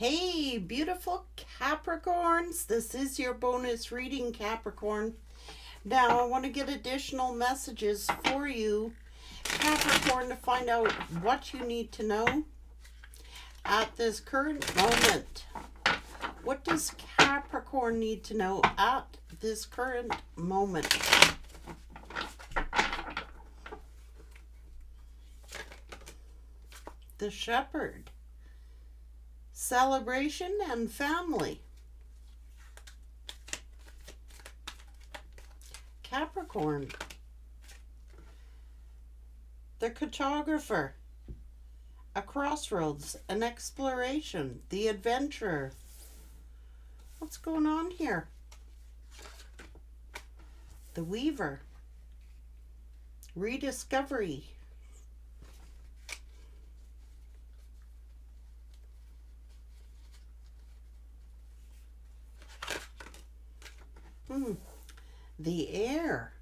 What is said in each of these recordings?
Hey, beautiful Capricorns. This is your bonus reading, Capricorn. Now, I want to get additional messages for you, Capricorn, to find out what you need to know at this current moment. What does Capricorn need to know at this current moment? The Shepherd. Celebration and family. Capricorn. The Cartographer. A crossroads, an exploration, the adventurer. What's going on here? The Weaver. Rediscovery. The Heir.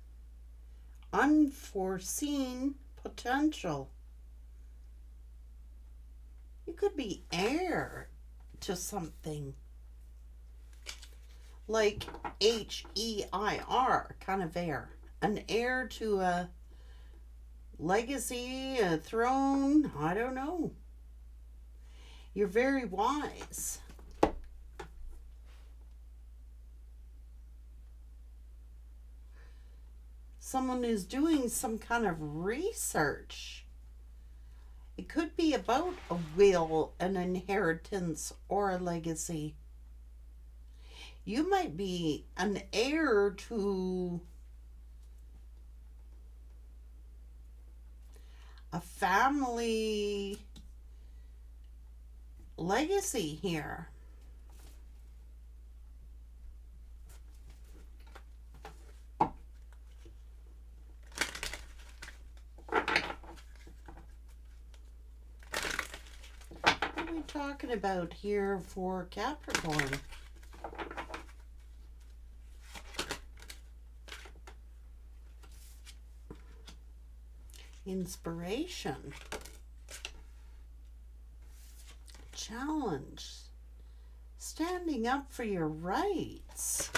Unforeseen potential. You could be heir to something. Like H-E-I-R, kind of heir. An heir to a legacy, a throne, I don't know. You're very wise. Someone is doing some kind of research. It could be about a will, an inheritance, or a legacy. You might be an heir to a family legacy here. What are we talking about here for Capricorn? Inspiration. Challenge. Standing up for your rights.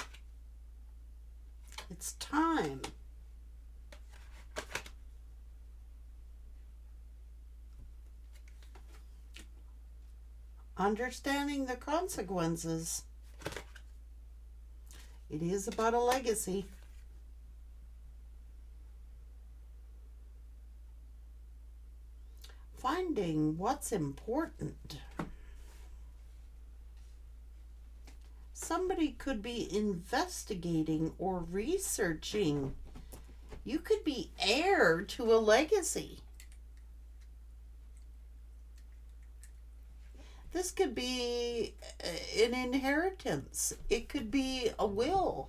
It's time. Understanding the consequences. It is about a legacy. Finding what's important. Somebody could be investigating or researching. You could be heir to a legacy. This could be an inheritance. It could be a will.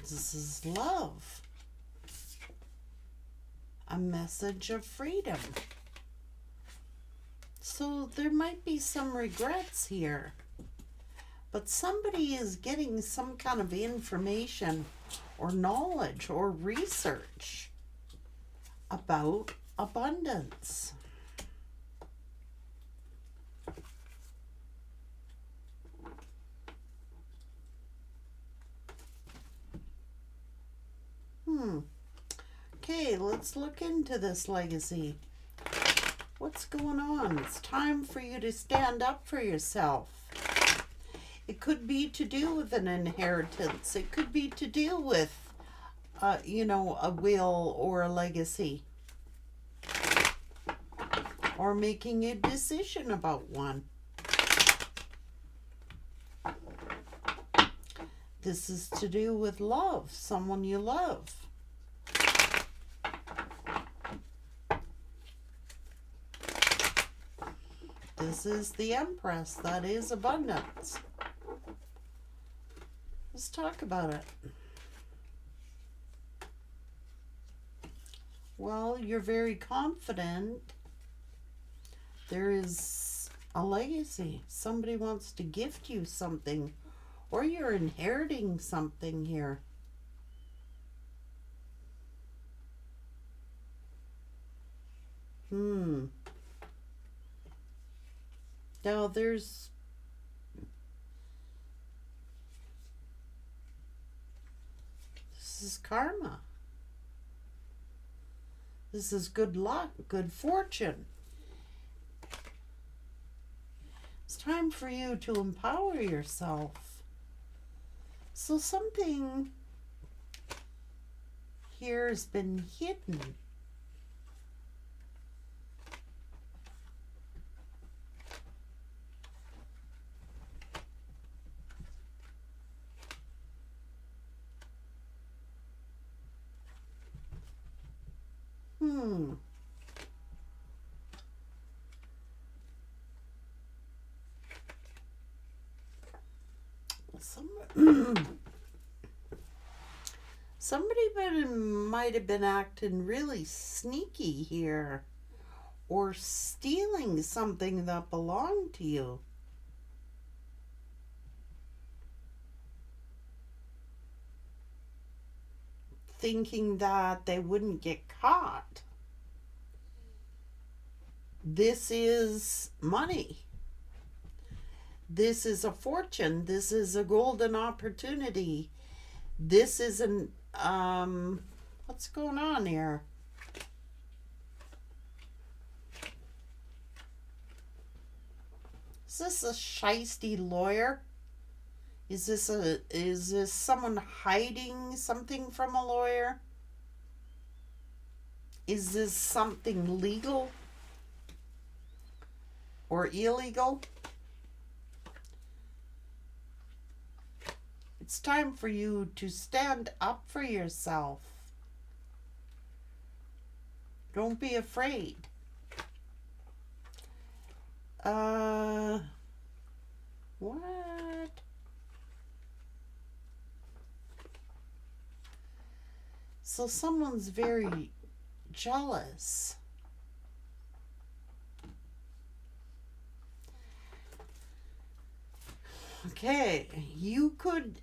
This is love. A message of freedom. So there might be some regrets here. But somebody is getting some kind of information or knowledge or research about abundance. Okay, let's look into this legacy. What's going on? It's time for you to stand up for yourself. It could be to do with an inheritance. It could be to do with, a will or a legacy. Or making a decision about one. This is to do with love, someone you love. This is the Empress. That is abundance. Let's talk about it. Well, you're very confident. There is a legacy. Somebody wants to gift you something, or you're inheriting something here. Now this is karma. This is good luck, good fortune. It's time for you to empower yourself. So something here has been hidden. Somebody might have been acting really sneaky here, or stealing something that belonged to you. Thinking that they wouldn't get caught. This is money. This is a fortune. This is a golden opportunity. This isn't, what's going on here? Is this a shisty lawyer? Is this someone hiding something from a lawyer? Is this something legal or illegal? It's time for you to stand up for yourself. Don't be afraid. What? So someone's very jealous. Okay, you could,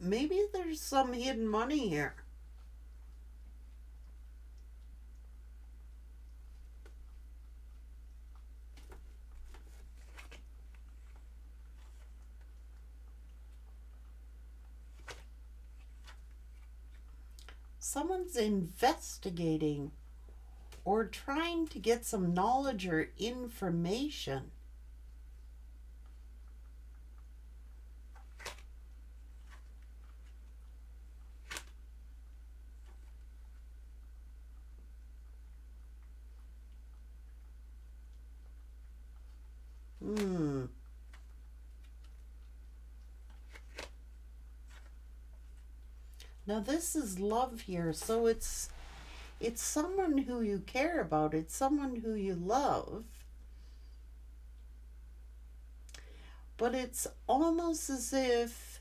maybe there's some hidden money here. Someone's investigating or trying to get some knowledge or information. Now this is love here, so it's someone who you care about, it's someone who you love. But it's almost as if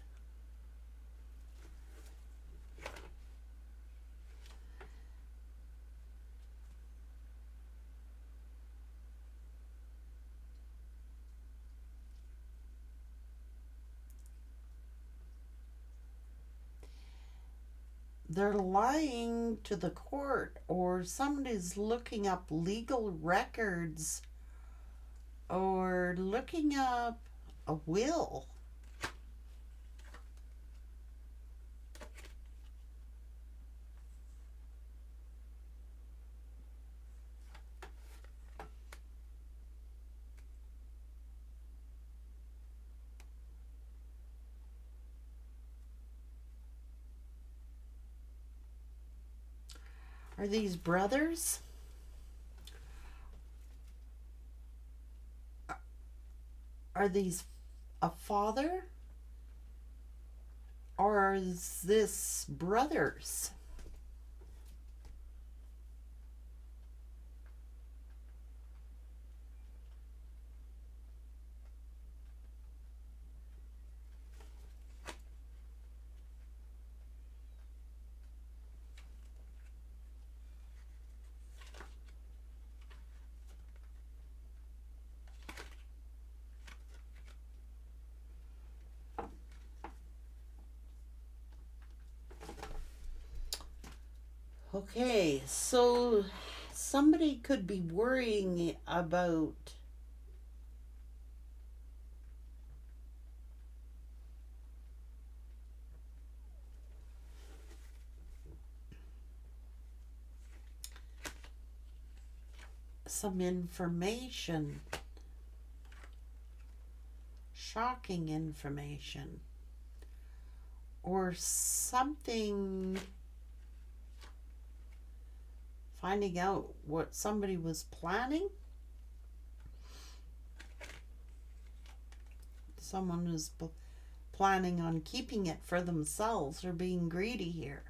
they're lying to the court, or somebody's looking up legal records or looking up a will. Are these brothers? Are these a father? Or is this brothers? Okay, so somebody could be worrying about some information, shocking information, or something, finding out what somebody was planning. Someone is planning on keeping it for themselves or being greedy here.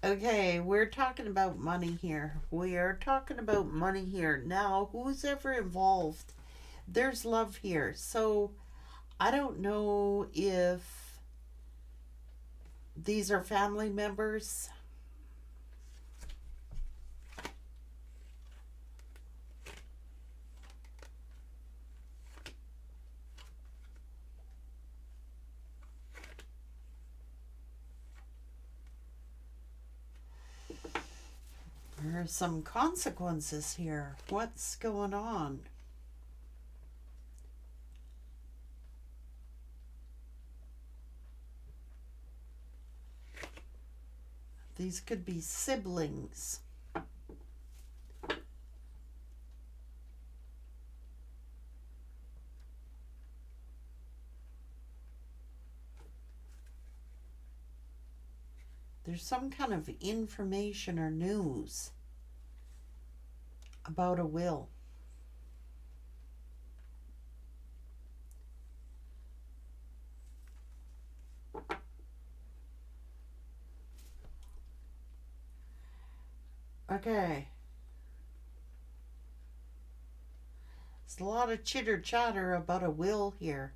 Okay, we're talking about money here. We are talking about money here. Now, who's ever involved? There's love here. So, I don't know if these are family members. There are some consequences here. What's going on? These could be siblings. There's some kind of information or news about a will. Okay. There's a lot of chitter chatter about a will here.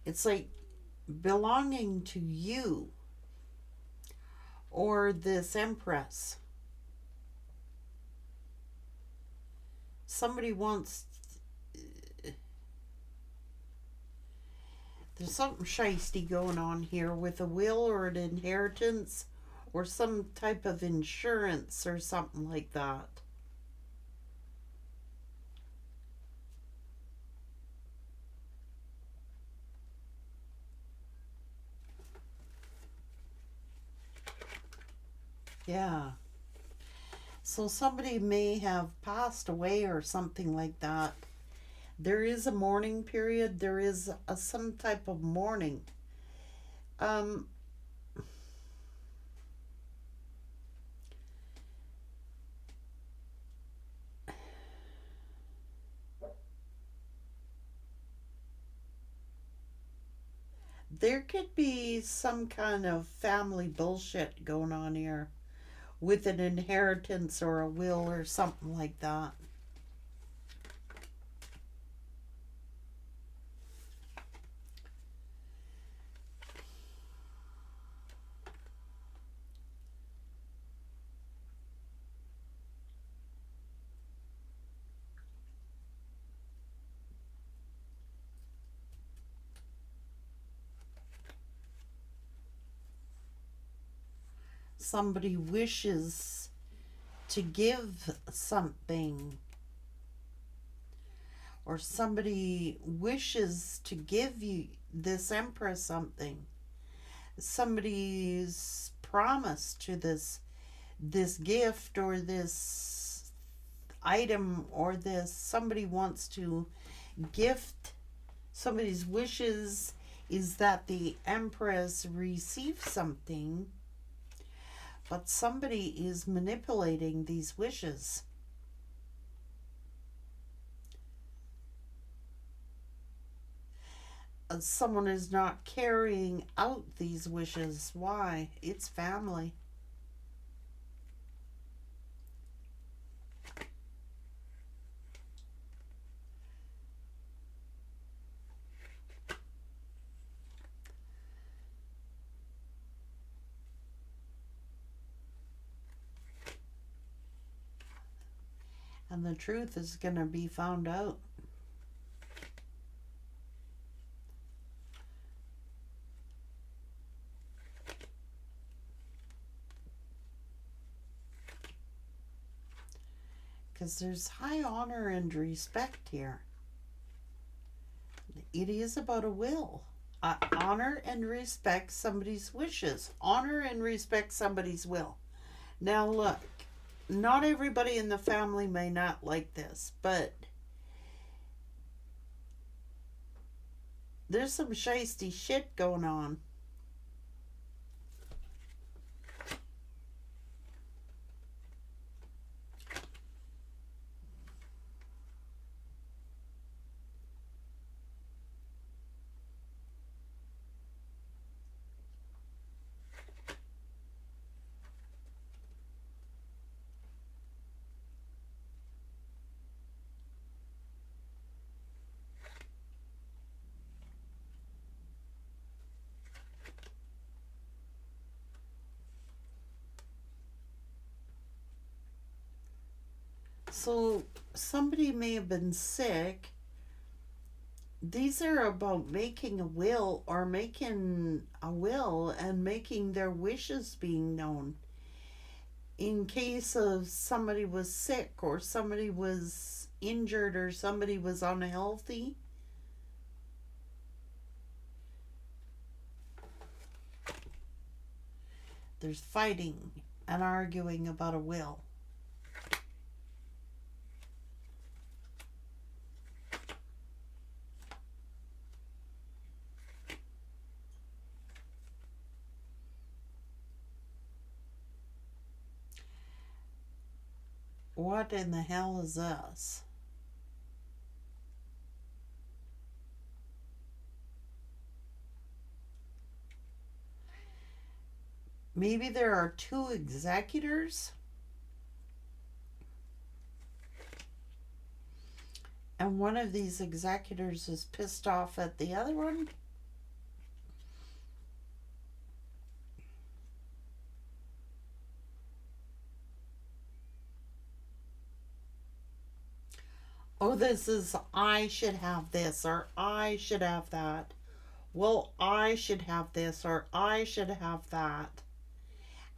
It's like belonging to you or this empress. Somebody wants. There's something shisty going on here with a will or an inheritance or some type of insurance or something like that. Yeah. So somebody may have passed away or something like that. There is a mourning period. There is some type of mourning. Um, there could be some kind of family bullshit going on here with an inheritance or a will or something like that. Somebody wishes to give something, or somebody wishes to give you this empress something. Somebody's promise to this gift or this item or this somebody wants to gift. Somebody's wishes is that the empress receives something, but somebody is manipulating these wishes. Someone is not carrying out these wishes. Why? It's family. And the truth is going to be found out. because there's high honor and respect here. It is about a will. Honor and respect somebody's wishes. Honor and respect somebody's will. Now look, not everybody in the family may not like this, but there's some shisty shit going on. So somebody may have been sick. These are about making a will or making a will and making their wishes being known. In case of somebody was sick or somebody was injured or somebody was unhealthy. There's fighting and arguing about a will. What in the hell is this? Maybe there are two executors. And one of these executors is pissed off at the other one. Oh, this is, I should have this, or I should have that. Well, I should have this, or I should have that.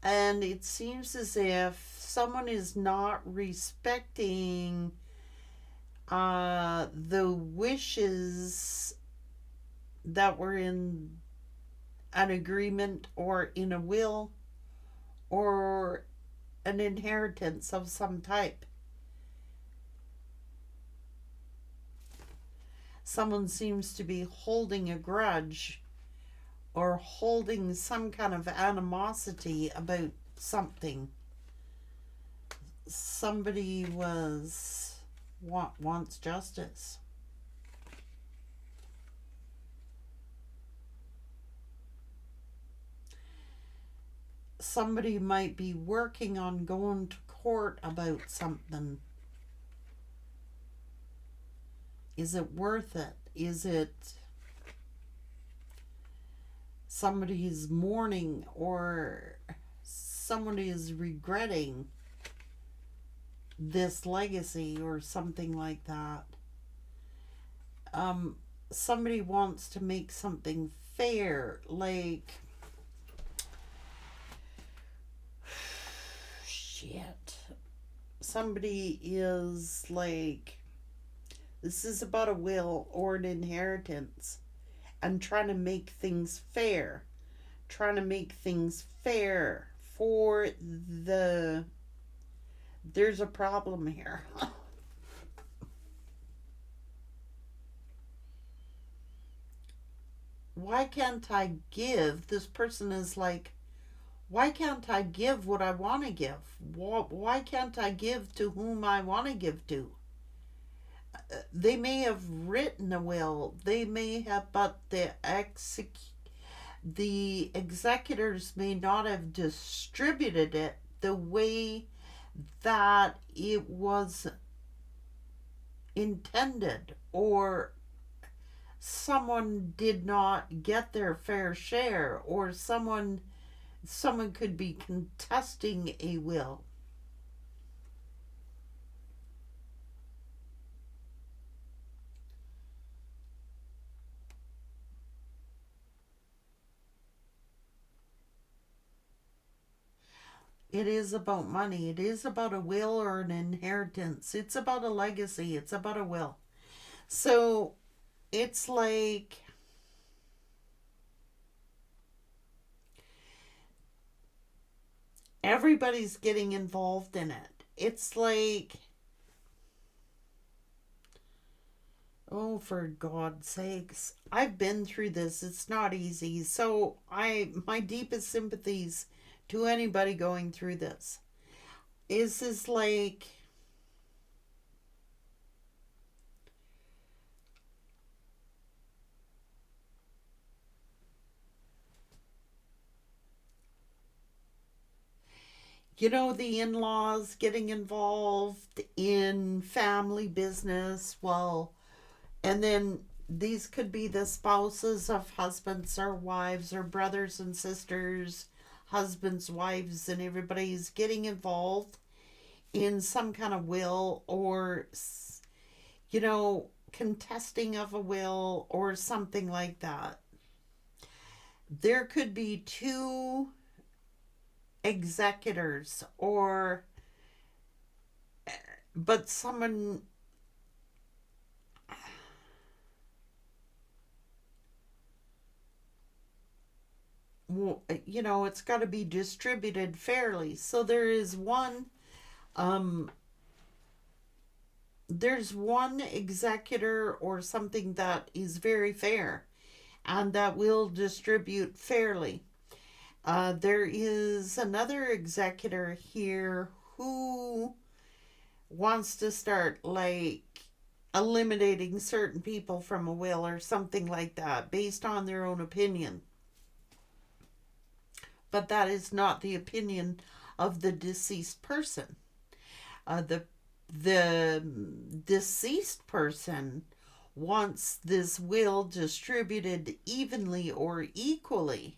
And it seems as if someone is not respecting the wishes that were in an agreement or in a will or an inheritance of some type. Someone seems to be holding a grudge or holding some kind of animosity about something. Somebody wants justice. Somebody might be working on going to court about something. Is it worth it? Is it somebody is mourning or somebody is regretting this legacy or something like that? Somebody wants to make something fair, like shit. Somebody is like, this is about a will or an inheritance and trying to make things fair. Trying to make things fair for the... There's a problem here. Why can't I give? This person is like, why can't I give what I want to give? Why can't I give to whom I want to give to? They may have written a will. They may have, but the executors may not have distributed it the way that it was intended, or someone did not get their fair share, or someone could be contesting a will. it is about money. It is about a will or an inheritance. It's about a legacy. It's about a will. So it's like everybody's getting involved in it. It's like, oh, for God's sakes. I've been through this. It's not easy. So my deepest sympathies to anybody going through this. Is like, the in-laws getting involved in family business. Well, and then these could be the spouses of husbands or wives or brothers and sisters, husbands, wives, and everybody's getting involved in some kind of will, or contesting of a will or something like that. There could be two executors, but someone, it's got to be distributed fairly. So um there's one executor or something that is very fair and that will distribute fairly. There is another executor here who wants to start like eliminating certain people from a will or something like that based on their own opinion. But that is not the opinion of the deceased person. The deceased person wants this will distributed evenly or equally.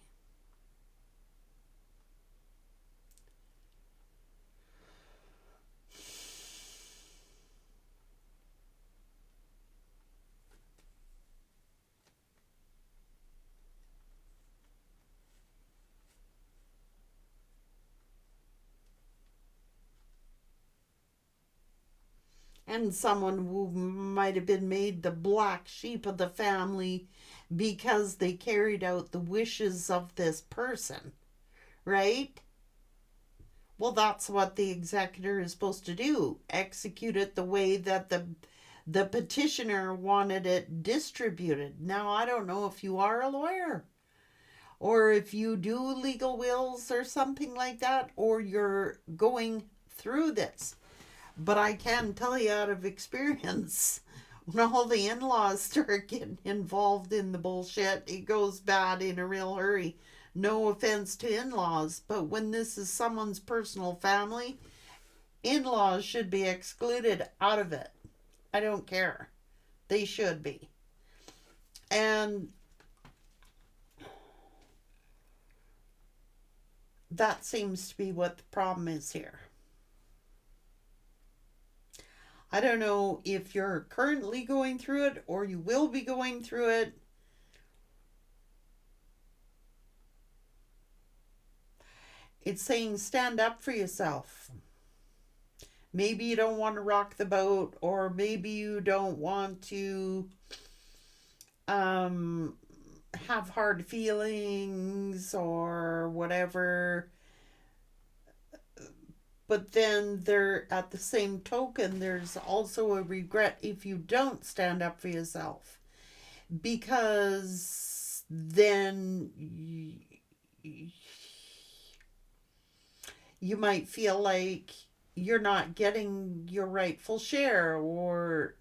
And someone who might have been made the black sheep of the family because they carried out the wishes of this person, right? Well, that's what the executor is supposed to do, execute it the way that the petitioner wanted it distributed. Now, I don't know if you are a lawyer or if you do legal wills or something like that, or you're going through this. But I can tell you out of experience, when all the in-laws start getting involved in the bullshit, it goes bad in a real hurry. No offense to in-laws, but when this is someone's personal family, in-laws should be excluded out of it. I don't care. They should be. And that seems to be what the problem is here. I don't know if you're currently going through it or you will be going through it. It's saying stand up for yourself. Maybe you don't want to rock the boat, or maybe you don't want to have hard feelings or whatever. But then at the same token, there's also a regret if you don't stand up for yourself, because then you might feel like you're not getting your rightful share, or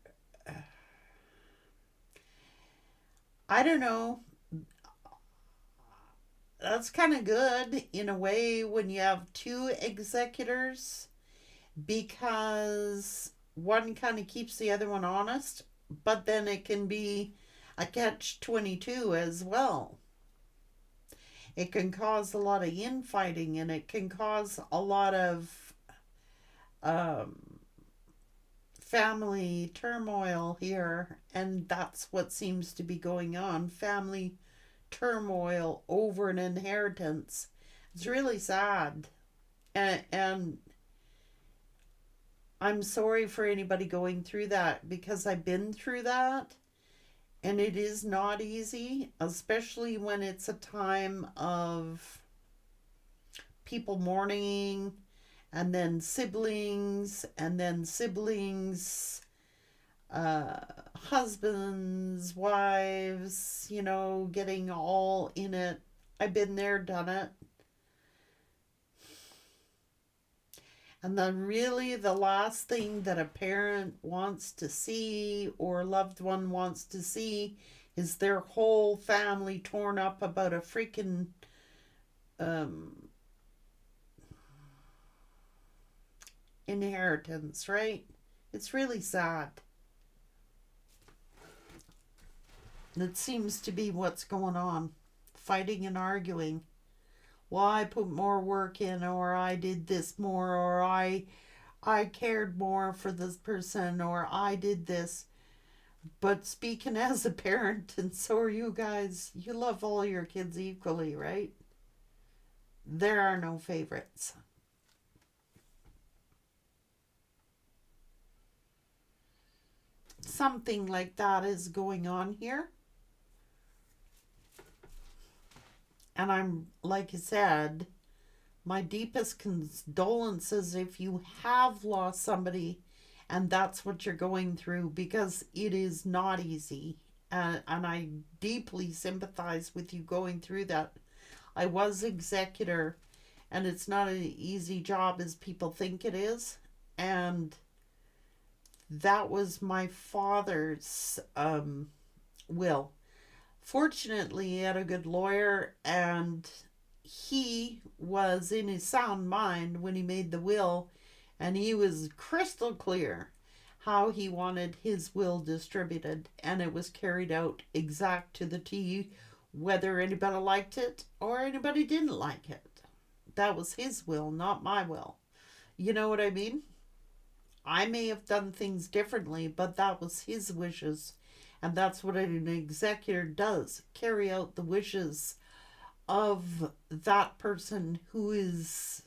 I don't know. That's kind of good in a way when you have two executors, because one kind of keeps the other one honest, but then it can be a catch-22 as well. It can cause a lot of infighting, and it can cause a lot of family turmoil here, and that's what seems to be going on. Family turmoil over an inheritance. It's really sad. And I'm sorry for anybody going through that, because I've been through that, and it is not easy, especially when it's a time of people mourning, and then siblings, uh, husbands, wives, getting all in it. I've been there, done it. And then, really, the last thing that a parent wants to see or loved one wants to see is their whole family torn up about a freaking inheritance, right? It's really sad. It seems to be what's going on. Fighting and arguing. Well, I put more work in, or I did this more, or I cared more for this person, or I did this. But speaking as a parent, and so are you guys, you love all your kids equally, right? There are no favorites. Something like that is going on here. And I'm, like I said, my deepest condolences if you have lost somebody and that's what you're going through, because it is not easy. And I deeply sympathize with you going through that. I was executor, and it's not an easy job as people think it is. And that was my father's will. Fortunately, he had a good lawyer, and he was in his sound mind when he made the will, and he was crystal clear how he wanted his will distributed, and it was carried out exact to the T, whether anybody liked it or anybody didn't like it. That was his will, not my will. You know what I mean? I may have done things differently, but that was his wishes. And that's what an executor does, carry out the wishes of that person who is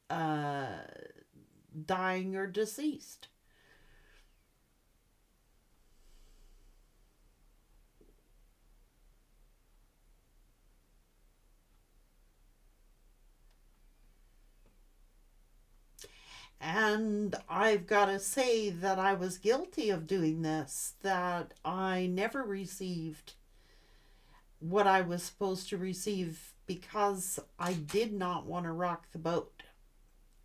dying or deceased. And I've got to say that I was guilty of doing this, that I never received what I was supposed to receive because I did not want to rock the boat.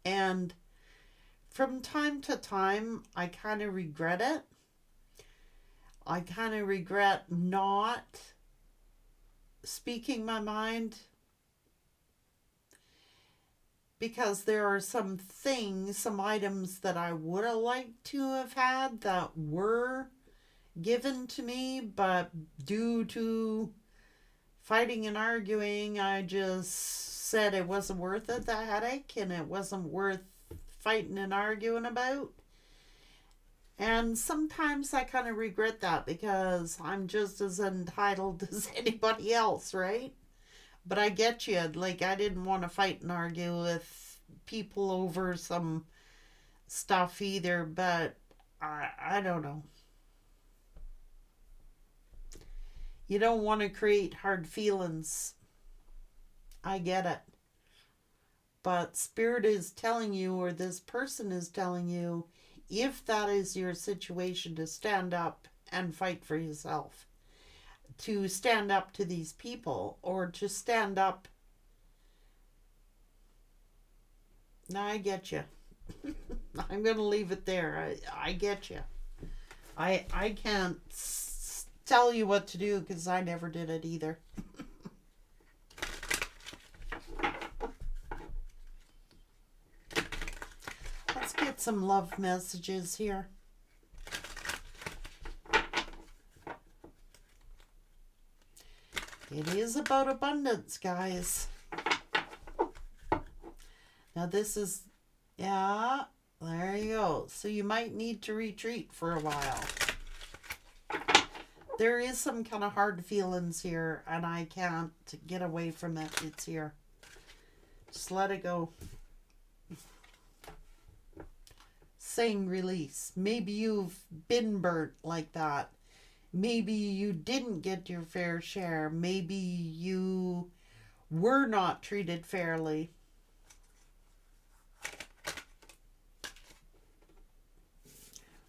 And from time to time, I kind of regret it. I kind of regret not speaking my mind, because there are some things, some items that I would have liked to have had that were given to me, but due to fighting and arguing, I just said it wasn't worth it, the headache, and it wasn't worth fighting and arguing about. And sometimes I kind of regret that, because I'm just as entitled as anybody else, right? But I get you. Like, I didn't want to fight and argue with people over some stuff either, but I don't know. You don't want to create hard feelings. I get it. But Spirit is telling you, or this person is telling you, if that is your situation, to stand up and fight for yourself. To stand up to these people, or to stand up. Now, I get you. I'm going to leave it there. I get you. I can't tell you what to do, because I never did it either. Let's get some love messages here. It is about abundance, guys. Now this is, yeah, there you go. So you might need to retreat for a while. There is some kind of hard feelings here, and I can't get away from it. It's here. Just let it go. saying release. Maybe you've been burnt like that. Maybe you didn't get your fair share. Maybe you were not treated fairly.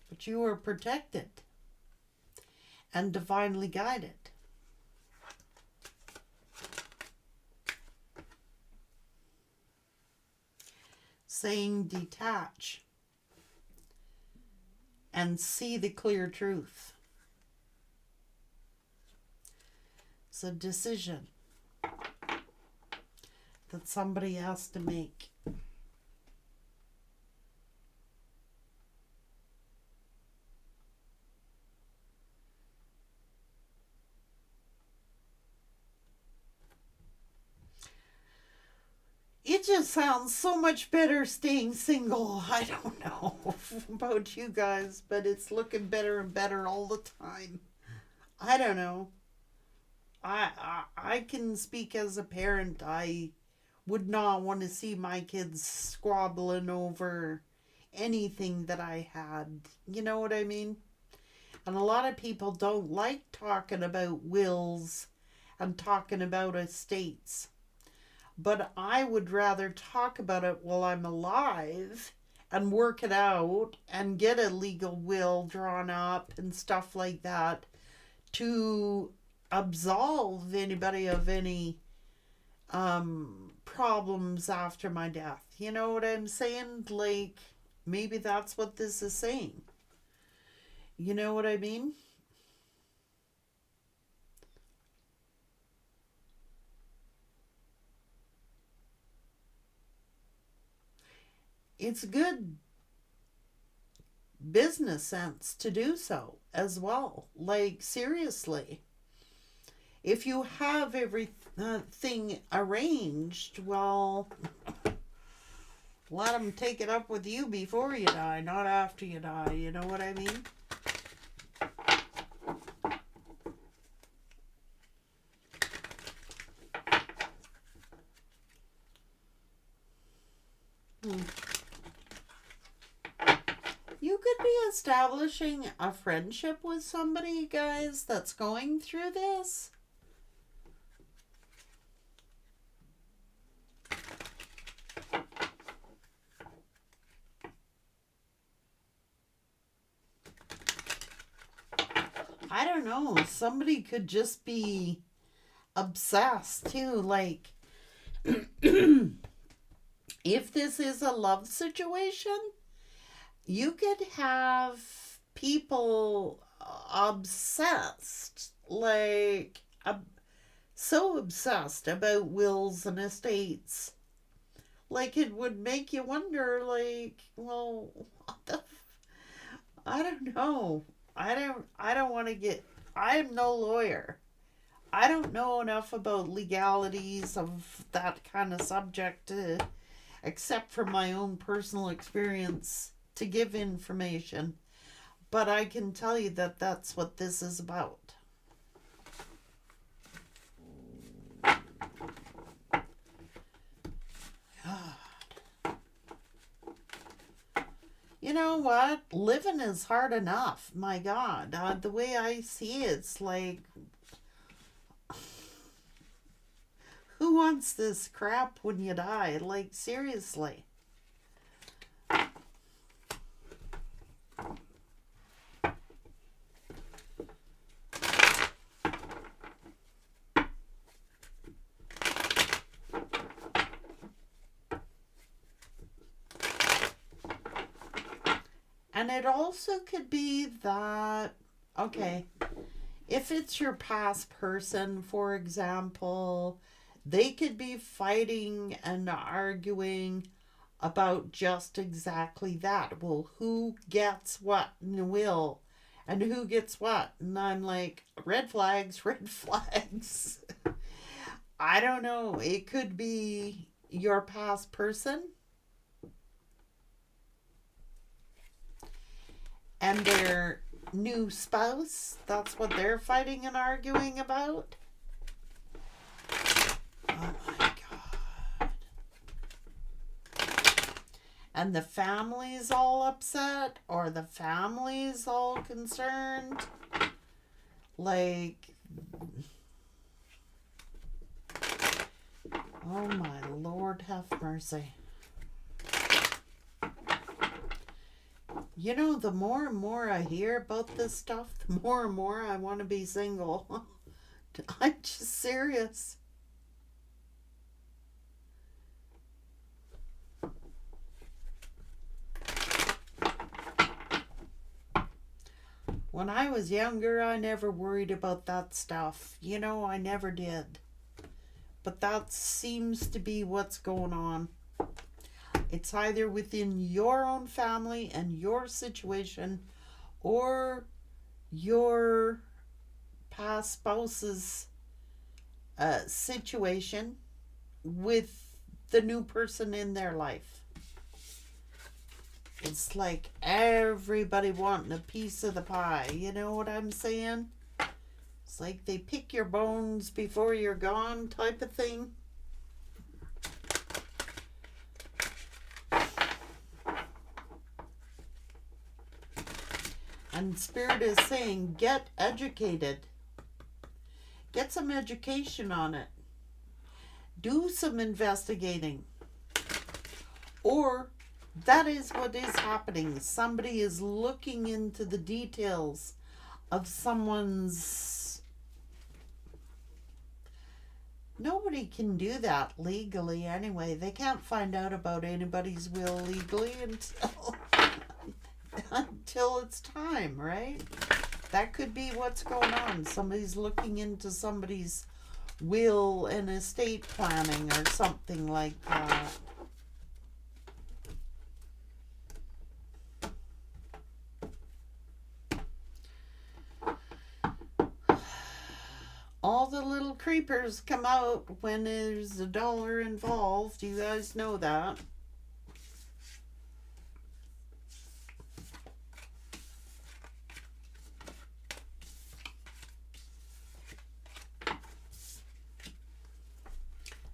But you were protected and divinely guided. Saying detach and see the clear truth. It's a decision that somebody has to make. It just sounds so much better staying single. I don't know about you guys, but it's looking better and better all the time. I don't know. I can speak as a parent. I would not want to see my kids squabbling over anything that I had. You know what I mean? And a lot of people don't like talking about wills and talking about estates. But I would rather talk about it while I'm alive and work it out and get a legal will drawn up and stuff like that to absolve anybody of any problems after my death. You know what I'm saying? Like, maybe that's what this is saying. You know what I mean? It's good business sense to do so as well. Like, seriously. If you have everything arranged, well, let them take it up with you before you die, not after you die. You know what I mean? You could be establishing a friendship with somebody, guys, that's going through this. I don't know. Somebody could just be obsessed too. Like, if this is a love situation, you could have people obsessed, like, so obsessed about wills and estates. Like, it would make you wonder, like, well, what the I don't know. I don't want to get, I am no lawyer. I don't know enough about legalities of that kind of subject except from my own personal experience to give information. But I can tell you that that's what this is about. You know what? Living is hard enough. My God. The way I see it, it's like, who wants this crap when you die? Like, seriously. And it also could be that, okay, if it's your past person, for example, they could be fighting and arguing about just exactly that. Well, who gets what in the will and who gets what? And I'm like, red flags, red flags. I don't know. It could be your past person and their new spouse. That's what they're fighting and arguing about. Oh my God. and the family's all upset or the family's all concerned. Like, oh my Lord, have mercy. You know, the more and more I hear about this stuff, the more and more I want to be single. I'm just serious. When I was younger, I never worried about that stuff. You know, I never did. But that seems to be what's going on. It's either within your own family and your situation, or your past spouse's situation with the new person in their life. It's like everybody wanting a piece of the pie. You know what I'm saying? It's like they pick your bones before you're gone type of thing. And Spirit is saying, get educated. Get some education on it. Do some investigating. Or that is what is happening. Somebody is looking into the details of someone's... Nobody can do that legally anyway. They can't find out about anybody's will legally until it's time, right? That could be what's going on. Somebody's looking into somebody's will and estate planning or something like that. All the little creepers come out when there's a dollar involved. You guys know that.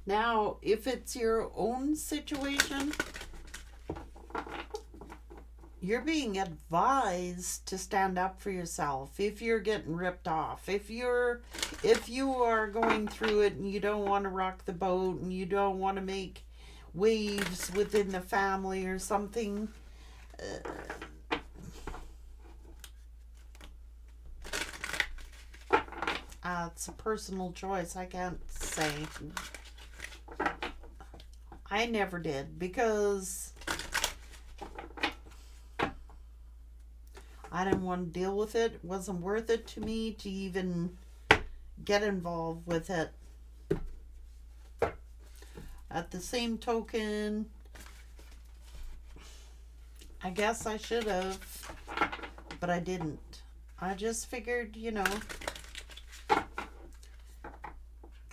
Now, if it's your own situation, you're being advised to stand up for yourself. If you're getting ripped off, if you are going through it and you don't want to rock the boat and you don't want to make waves within the family or something, it's a personal choice. I can't say. I never did, because I didn't want to deal with it. It wasn't worth it to me to even get involved with it. At the same token, I guess I should have, but I didn't. I just figured, you know,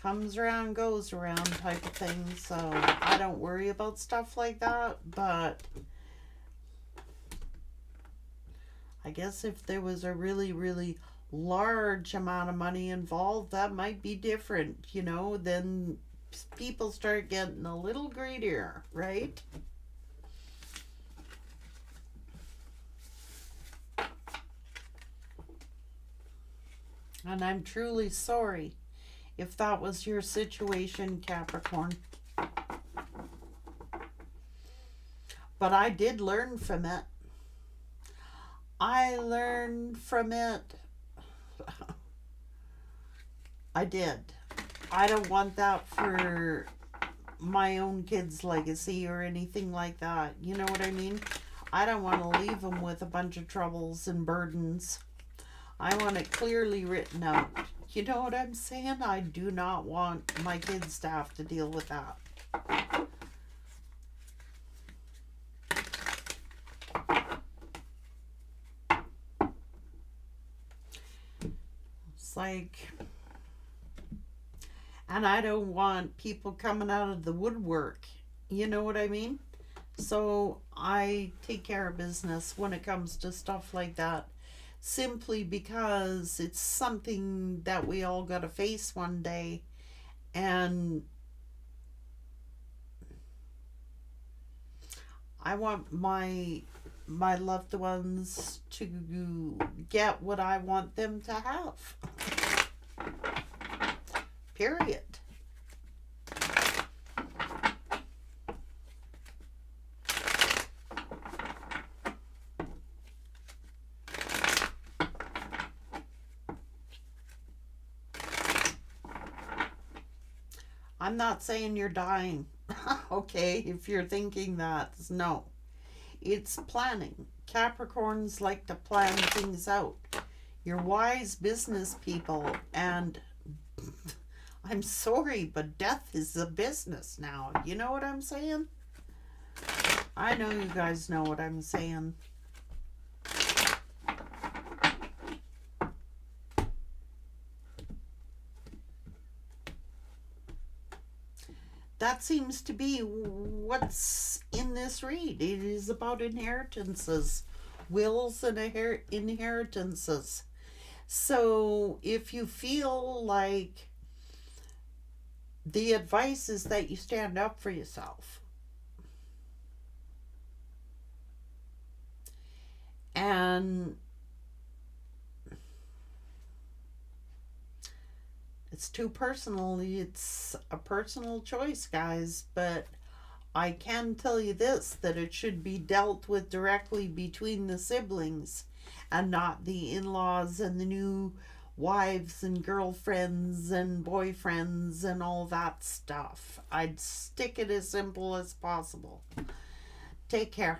comes around, goes around type of thing. So I don't worry about stuff like that. But I guess if there was a really, really large amount of money involved, that might be different, you know. Then people start getting a little greedier, right? And I'm truly sorry if that was your situation, Capricorn. But I did learn from it. I learned from it. I did. I don't want that for my own kids' legacy or anything like that. You know what I mean? I don't want to leave them with a bunch of troubles and burdens. I want it clearly written out. You know what I'm saying? I do not want my kids to have to deal with that. It's like, and I don't want people coming out of the woodwork. You know what I mean? So I take care of business when it comes to stuff like that. Simply because it's something that we all got to face one day. And I want my loved ones to get what I want them to have. Period. I'm not saying you're dying. Okay, if you're thinking that, no. It's planning. Capricorns like to plan things out. You're wise business people, and I'm sorry, but death is a business now. You know what I'm saying? I know you guys know what I'm saying. That seems to be what's in this read. It is about inheritances, wills and inheritances. So if you feel like the advice is that you stand up for yourself, and it's too personal. It's a personal choice, guys, but I can tell you this, that it should be dealt with directly between the siblings and not the in-laws and the new wives and girlfriends and boyfriends and all that stuff. I'd stick it as simple as possible. Take care.